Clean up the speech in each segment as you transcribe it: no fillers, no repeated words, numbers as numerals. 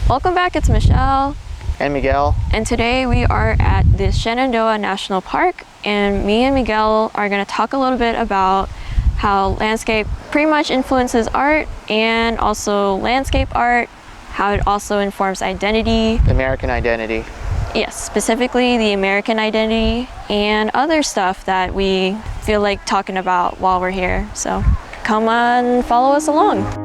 Welcome back, it's Michelle and Miguel, and today we are at the Shenandoah National Park, and me and Miguel are going to talk a little bit about how landscape pretty much influences art, and also landscape art, how it also informs identity. American identity. Yes, specifically the American identity and other stuff that we feel like talking about while we're here. So come on, follow us along.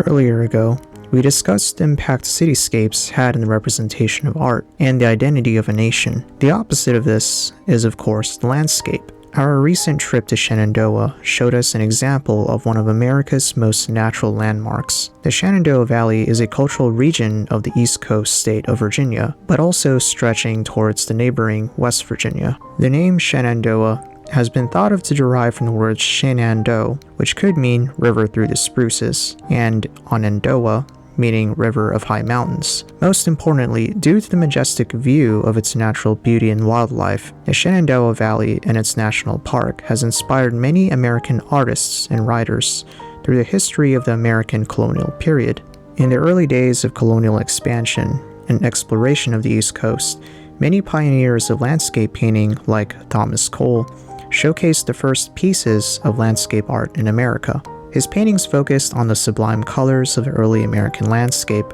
Earlier ago, we discussed the impact cityscapes had in the representation of art and the identity of a nation. The opposite of this is, of course, the landscape. Our recent trip to Shenandoah showed us an example of one of America's most natural landmarks. The Shenandoah Valley is a cultural region of the East Coast state of Virginia, but also stretching towards the neighboring West Virginia. The name Shenandoah has been thought of to derive from the word Shenandoah, which could mean river through the spruces, and Onondaga, meaning river of high mountains. Most importantly, due to the majestic view of its natural beauty and wildlife, the Shenandoah Valley and its national park has inspired many American artists and writers through the history of the American colonial period. In the early days of colonial expansion and exploration of the East Coast, many pioneers of landscape painting, like Thomas Cole, showcased the first pieces of landscape art in America. His paintings focused on the sublime colors of the early American landscape,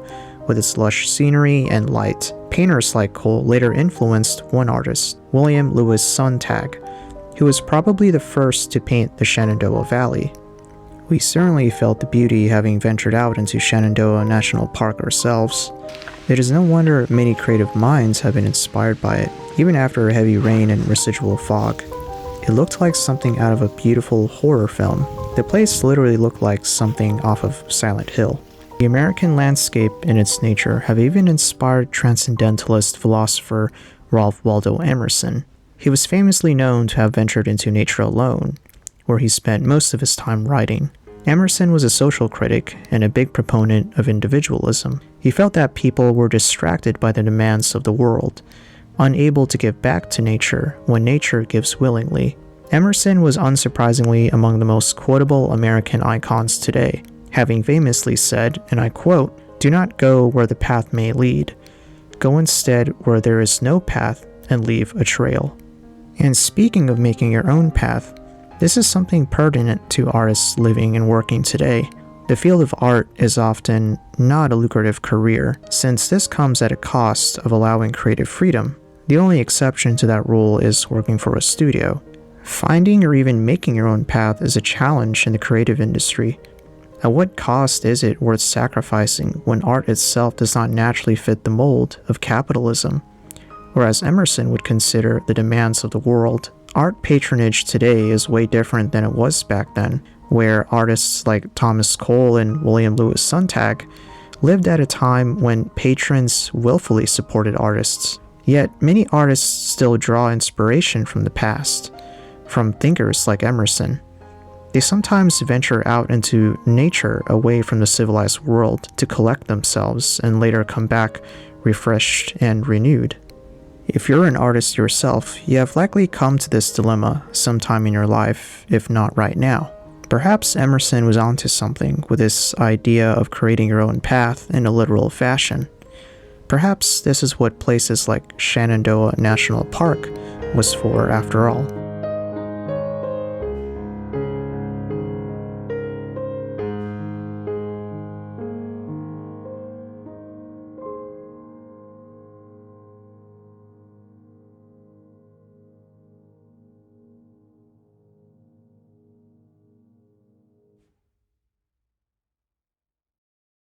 with its lush scenery and light. Painters like Cole later influenced one artist, William Lewis Sontag, who was probably the first to paint the Shenandoah Valley. We certainly felt the beauty having ventured out into Shenandoah National Park ourselves. It is no wonder many creative minds have been inspired by it, even after heavy rain and residual fog. It looked like something out of a beautiful horror film. The place literally looked like something off of Silent Hill. The American landscape and its nature have even inspired transcendentalist philosopher Ralph Waldo Emerson. He was famously known to have ventured into nature alone, where he spent most of his time writing. Emerson was a social critic and a big proponent of individualism. He felt that people were distracted by the demands of the world, unable to give back to nature when nature gives willingly. Emerson was unsurprisingly among the most quotable American icons today, having famously said, and I quote, "Do not go where the path may lead. Go instead where there is no path and leave a trail." And speaking of making your own path, this is something pertinent to artists living and working today. The field of art is often not a lucrative career, since this comes at a cost of allowing creative freedom. The only exception to that rule is working for a studio. Finding or even making your own path is a challenge in the creative industry. At what cost is it worth sacrificing when art itself does not naturally fit the mold of capitalism, or as Emerson would consider the demands of the world? Art patronage today is way different than it was back then, where artists like Thomas Cole and William Lewis Sontag lived at a time when patrons willfully supported artists. Yet, many artists still draw inspiration from the past, from thinkers like Emerson. They sometimes venture out into nature away from the civilized world to collect themselves and later come back refreshed and renewed. If you're an artist yourself, you have likely come to this dilemma sometime in your life, if not right now. Perhaps Emerson was onto something with this idea of creating your own path in a literal fashion. Perhaps this is what places like Shenandoah National Park was for after all.